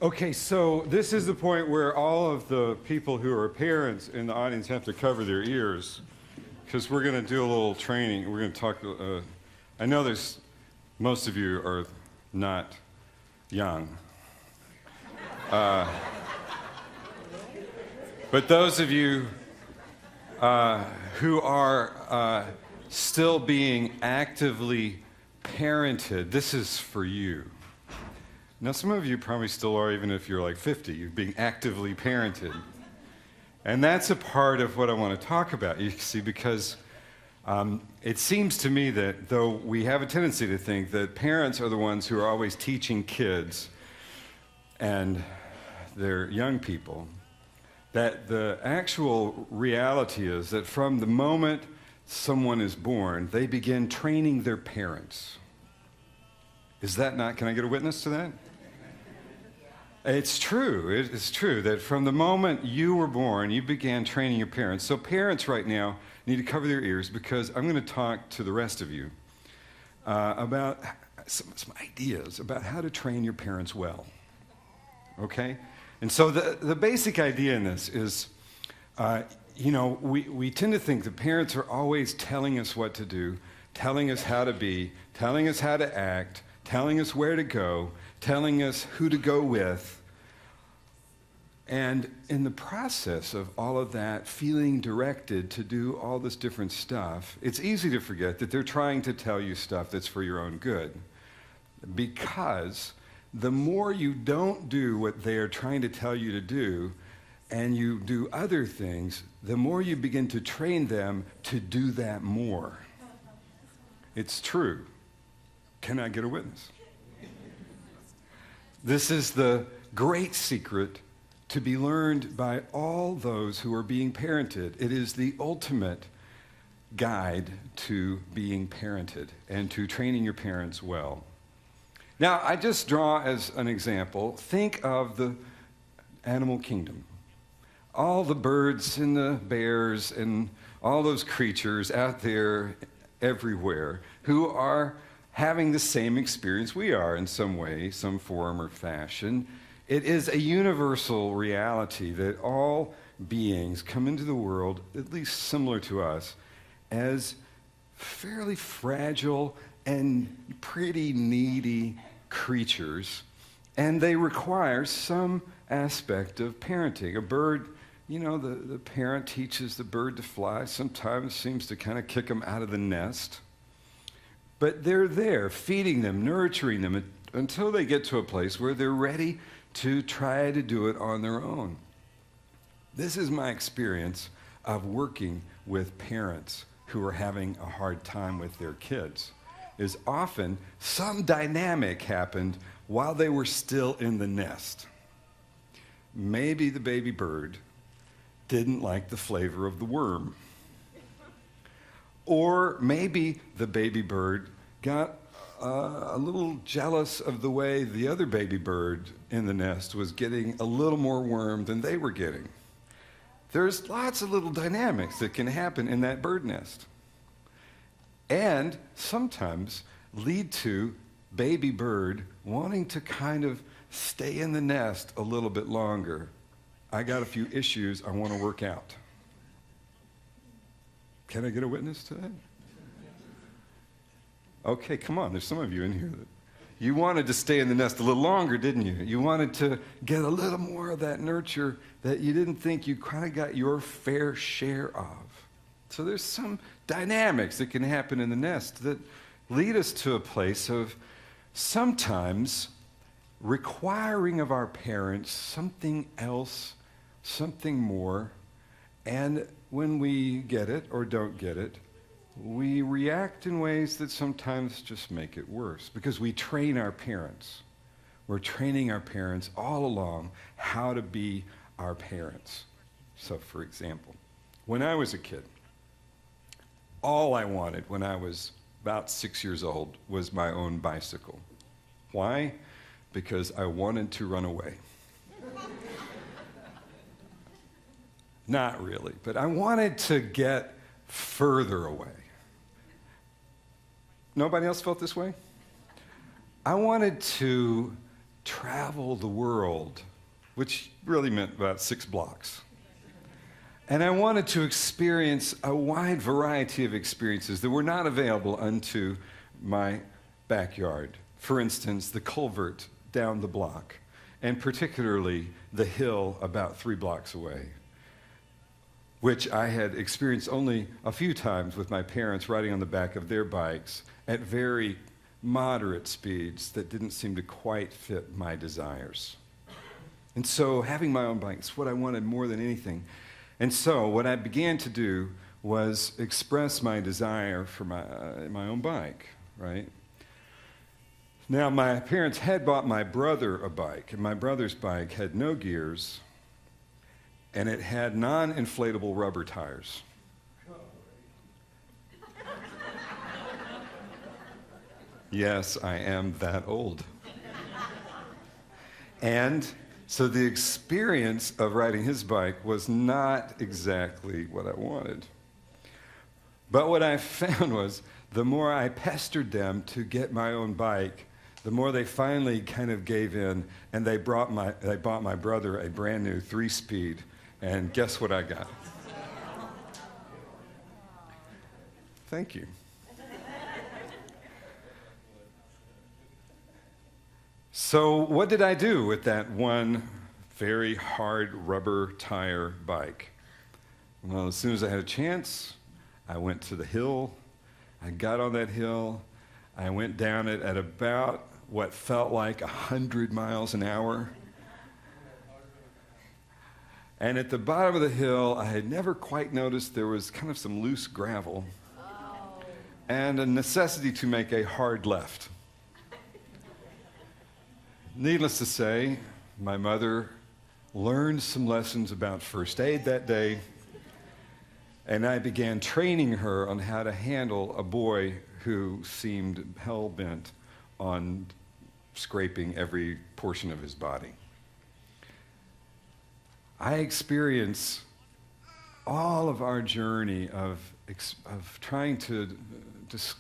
Okay, so this is the point where all of the people who are parents in the audience have to cover their ears because we're going to do a little training. We're going to talk. I know most of you are not young. But those of you who are still being actively parented, this is for you. Now, some of you probably still are, even if you're like 50, you're being actively parented. And that's a part of what I want to talk about, you see, because it seems to me that though we have a tendency to think that parents are the ones who are always teaching kids and their young people, that the actual reality is that from the moment someone is born, they begin training their parents. Is that not? Can I get a witness to that? It's true. It's true that from the moment you were born, you began training your parents. So parents right now need to cover their ears because I'm going to talk to the rest of you about some ideas about how to train your parents well. Okay? And so the basic idea in this is, we tend to think that parents are always telling us what to do, telling us how to be, telling us how to act, telling us where to go, telling us who to go with. And in the process of all of that, feeling directed to do all this different stuff, it's easy to forget that they're trying to tell you stuff that's for your own good. Because the more you don't do what they are trying to tell you to do, and you do other things, the more you begin to train them to do that more. It's true. Can I get a witness? This is the great secret to be learned by all those who are being parented. It is the ultimate guide to being parented and to training your parents well. Now, I just draw as an example, think of the animal kingdom. All the birds and the bears and all those creatures out there everywhere who are having the same experience we are in some way, some form or fashion. It is a universal reality that all beings come into the world, at least similar to us, as fairly fragile and pretty needy creatures, and they require some aspect of parenting. A bird, the parent teaches the bird to fly, sometimes seems to kind of kick them out of the nest. But they're there, feeding them, nurturing them, until they get to a place where they're ready to try to do it on their own. This is my experience of working with parents who are having a hard time with their kids, is often some dynamic happened while they were still in the nest. Maybe the baby bird didn't like the flavor of the worm. Or maybe the baby bird got a little jealous of the way the other baby bird in the nest was getting a little more worm than they were getting. There's lots of little dynamics that can happen in that bird nest. And sometimes lead to baby bird wanting to kind of stay in the nest a little bit longer. I got a few issues I want to work out. Can I get a witness to that? Okay, come on. There's some of you in here that you wanted to stay in the nest a little longer, didn't you? You wanted to get a little more of that nurture that you didn't think you kind of got your fair share of. So there's some dynamics that can happen in the nest that lead us to a place of sometimes requiring of our parents something else, something more, and when we get it or don't get it, we react in ways that sometimes just make it worse because we train our parents. We're training our parents all along how to be our parents. So, for example, when I was a kid, all I wanted when I was about 6 years old was my own bicycle. Why? Because I wanted to run away. Not really, but I wanted to get further away. Nobody else felt this way? I wanted to travel the world, which really meant about 6 blocks. And I wanted to experience a wide variety of experiences that were not available unto my backyard. For instance, the culvert down the block, and particularly the hill about 3 blocks away, which I had experienced only a few times with my parents riding on the back of their bikes at very moderate speeds that didn't seem to quite fit my desires. And so having my own bike is what I wanted more than anything. And so what I began to do was express my desire for my own bike, right? Now, my parents had bought my brother a bike, and my brother's bike had no gears, and it had non-inflatable rubber tires. Yes, I am that old. And so the experience of riding his bike was not exactly what I wanted. But what I found was the more I pestered them to get my own bike, the more they finally kind of gave in, and they bought my brother a brand new 3-speed, and guess what I got? Thank you. So what did I do with that one very hard rubber tire bike? Well, as soon as I had a chance, I went to the hill. I got on that hill. I went down it at about what felt like 100 miles an hour. And at the bottom of the hill, I had never quite noticed there was kind of some loose gravel and a necessity to make a hard left. Needless to say, my mother learned some lessons about first aid that day, and I began training her on how to handle a boy who seemed hell-bent on scraping every portion of his body. I experience all of our journey of trying to just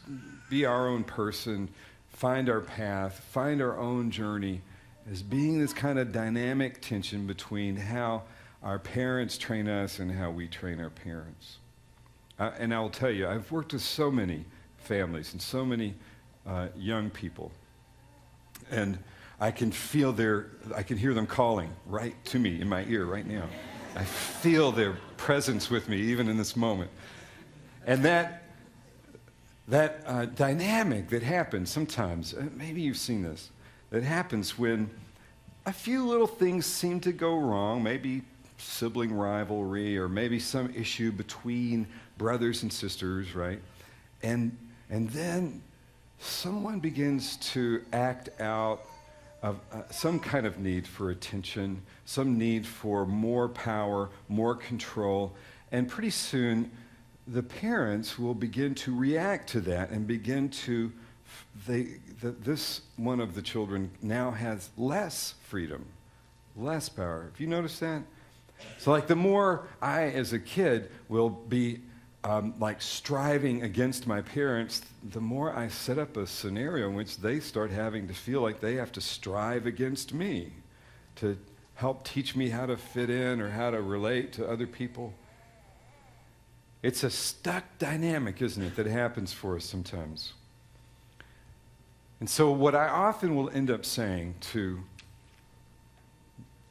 be our own person, find our path, find our own journey, as being this kind of dynamic tension between how our parents train us and how we train our parents. And I will tell you, I've worked with so many families and so many young people, and I can hear them calling right to me in my ear right now. I feel their presence with me even in this moment. And that dynamic that happens sometimes, maybe you've seen this, that happens when a few little things seem to go wrong, maybe sibling rivalry or maybe some issue between brothers and sisters, right? And then someone begins to act out of some kind of need for attention, some need for more power, more control, and pretty soon the parents will begin to react to that and begin to, this one of the children now has less freedom, less power. Have you noticed that? So like the more I, as a kid, will be like striving against my parents, the more I set up a scenario in which they start having to feel like they have to strive against me to help teach me how to fit in or how to relate to other people. It's a stuck dynamic, isn't it, that happens for us sometimes. And so what I often will end up saying to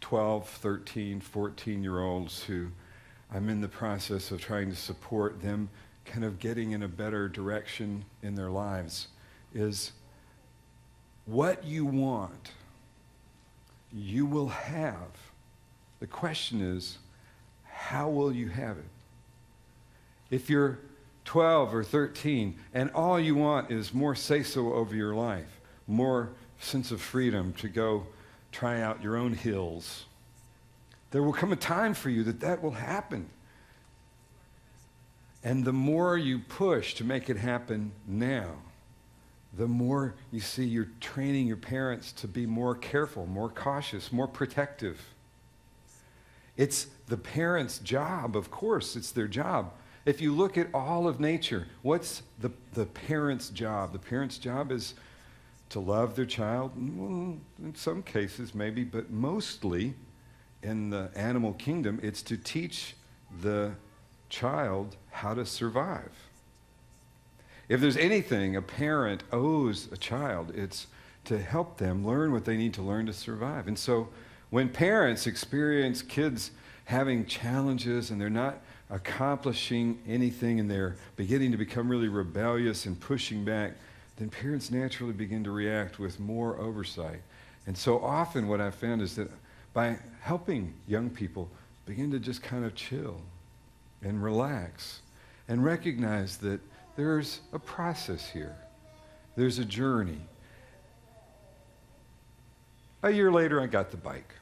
12, 13, 14-year-olds who I'm in the process of trying to support them kind of getting in a better direction in their lives is, what you want, you will have. The question is, how will you have it? If you're 12 or 13 and all you want is more say-so over your life, more sense of freedom to go try out your own hills, there will come a time for you that will happen. And the more you push to make it happen now, the more you see you're training your parents to be more careful, more cautious, more protective. It's the parents' job, of course, it's their job. If you look at all of nature, what's the parent's job? The parent's job is to love their child? Well, in some cases, maybe, but mostly in the animal kingdom, it's to teach the child how to survive. If there's anything a parent owes a child, it's to help them learn what they need to learn to survive. And so when parents experience kids having challenges and they're not accomplishing anything and they're beginning to become really rebellious and pushing back, then parents naturally begin to react with more oversight. And so often what I've found is that by helping young people begin to just kind of chill and relax and recognize that there's a process here. There's a journey. A year later, I got the bike.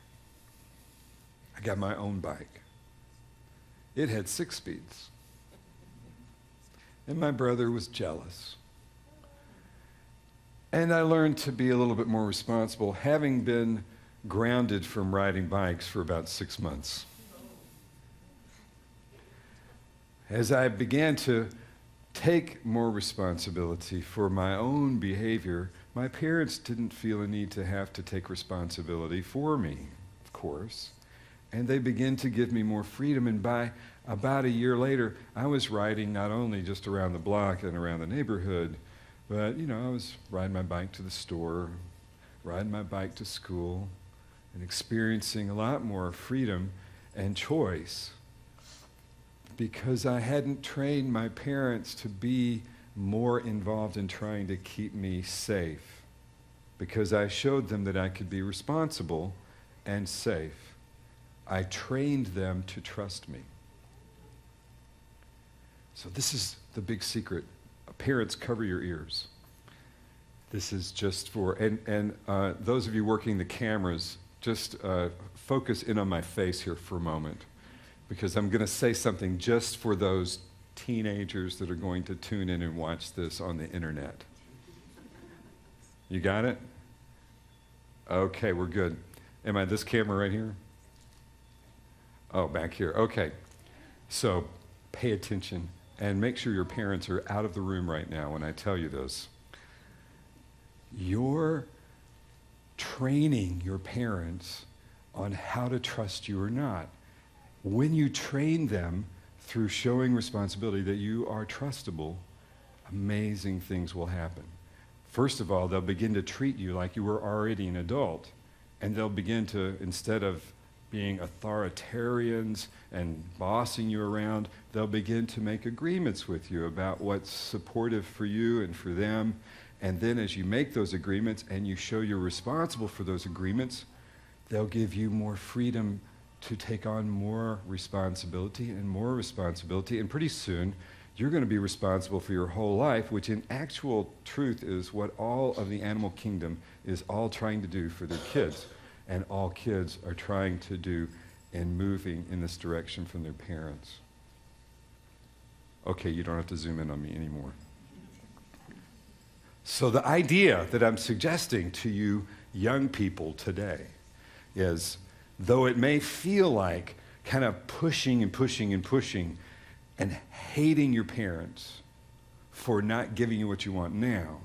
I got my own bike. It had 6 speeds. And my brother was jealous. And I learned to be a little bit more responsible, having been grounded from riding bikes for about 6 months. As I began to take more responsibility for my own behavior, my parents didn't feel a need to have to take responsibility for me, of course. And they began to give me more freedom. And by about a year later, I was riding not only just around the block and around the neighborhood, but, I was riding my bike to the store, riding my bike to school, and experiencing a lot more freedom and choice because I hadn't trained my parents to be more involved in trying to keep me safe, because I showed them that I could be responsible and safe. I trained them to trust me. So this is the big secret. Parents, cover your ears. This is just for, and those of you working the cameras, just focus in on my face here for a moment, because I'm going to say something just for those teenagers that are going to tune in and watch this on the internet. You got it? Okay, we're good. Am I this camera right here? Oh, back here. Okay. So pay attention and make sure your parents are out of the room right now when I tell you this. You're training your parents on how to trust you or not. When you train them through showing responsibility that you are trustable, amazing things will happen. First of all, they'll begin to treat you like you were already an adult, and they'll begin to, instead of being authoritarians and bossing you around, they'll begin to make agreements with you about what's supportive for you and for them. And then as you make those agreements and you show you're responsible for those agreements, they'll give you more freedom to take on more responsibility and more responsibility. And pretty soon, you're going to be responsible for your whole life, which in actual truth is what all of the animal kingdom is all trying to do for their kids. And all kids are trying to do in moving in this direction from their parents. Okay, you don't have to zoom in on me anymore. So the idea that I'm suggesting to you young people today is, though it may feel like kind of pushing and pushing and pushing and hating your parents for not giving you what you want now,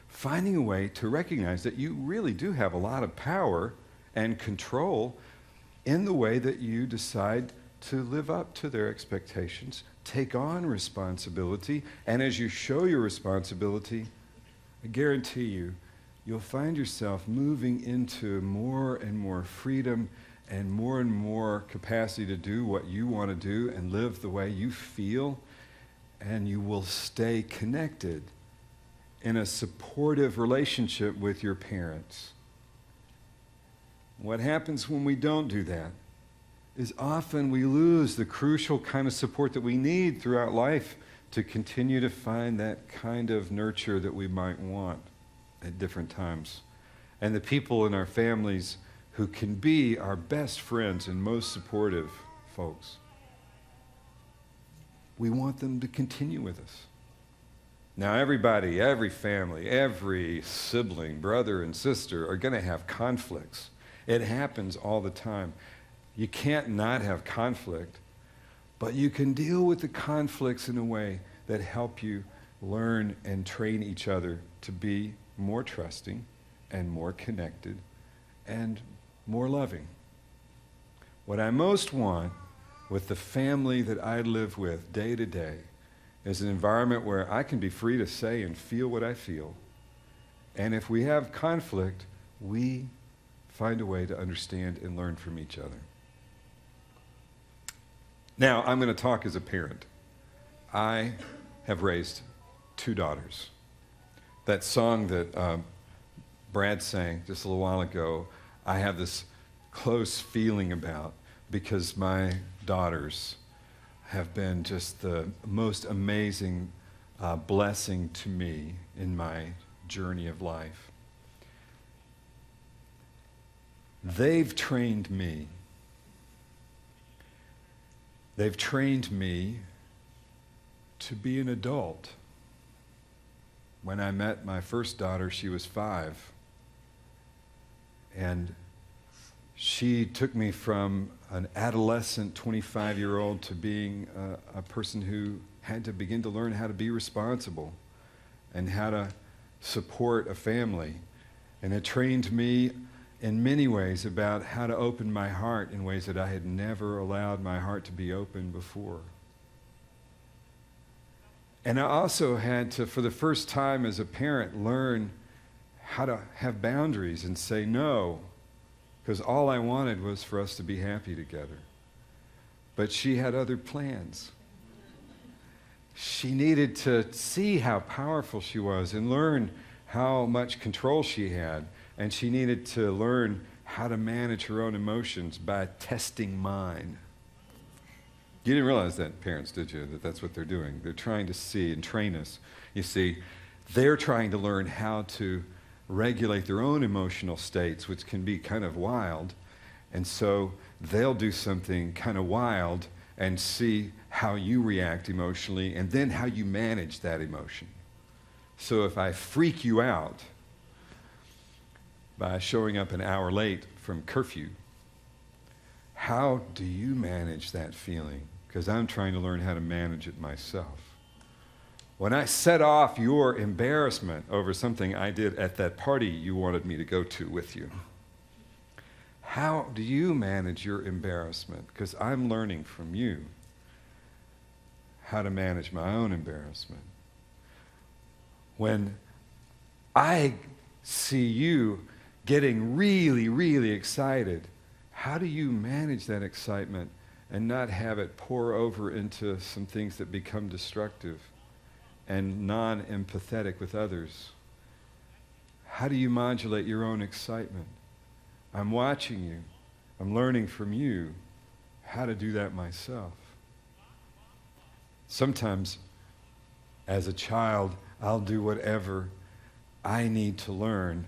finding a way to recognize that you really do have a lot of power and control in the way that you decide to live up to their expectations, take on responsibility, and as you show your responsibility, I guarantee you, you'll find yourself moving into more and more freedom and more capacity to do what you want to do and live the way you feel, and you will stay connected in a supportive relationship with your parents. What happens when we don't do that is often we lose the crucial kind of support that we need throughout life to continue to find that kind of nurture that we might want at different times. And the people in our families who can be our best friends and most supportive folks, we want them to continue with us. Now everybody, every family, every sibling, brother and sister are going to have conflicts. It happens all the time. You can't not have conflict, but you can deal with the conflicts in a way that help you learn and train each other to be more trusting and more connected and more loving. What I most want with the family that I live with day to day is an environment where I can be free to say and feel what I feel. And if we have conflict, we find a way to understand and learn from each other. Now, I'm going to talk as a parent. I have raised 2 daughters. That song that Brad sang just a little while ago, I have this close feeling about, because my daughters have been just the most amazing blessing to me in my journey of life. They've trained me. They've trained me to be an adult. When I met my first daughter, she was 5. And she took me from an adolescent 25-year-old to being a person who had to begin to learn how to be responsible and how to support a family. And it trained me in many ways about how to open my heart in ways that I had never allowed my heart to be open before. And I also had to, for the first time as a parent, learn how to have boundaries and say no, because all I wanted was for us to be happy together. But she had other plans. She needed to see how powerful she was and learn how much control she had. And she needed to learn how to manage her own emotions by testing mine. You didn't realize that, parents, did you? That that's what they're doing. They're trying to see and train us. You see, they're trying to learn how to regulate their own emotional states, which can be kind of wild. And so they'll do something kind of wild and see how you react emotionally and then how you manage that emotion. So if I freak you out by showing up an hour late from curfew, how do you manage that feeling? Because I'm trying to learn how to manage it myself. When I set off your embarrassment over something I did at that party you wanted me to go to with you, how do you manage your embarrassment? Because I'm learning from you how to manage my own embarrassment. When I see you getting really, really excited, how do you manage that excitement and not have it pour over into some things that become destructive and non-empathetic with others? How do you modulate your own excitement? I'm watching you. I'm learning from you how to do that myself. Sometimes, as a child, I'll do whatever I need to learn.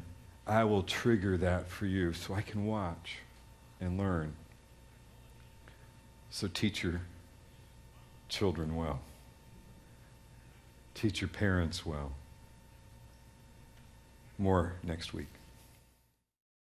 I will trigger that for you so I can watch and learn. So teach your children well. Teach your parents well. More next week.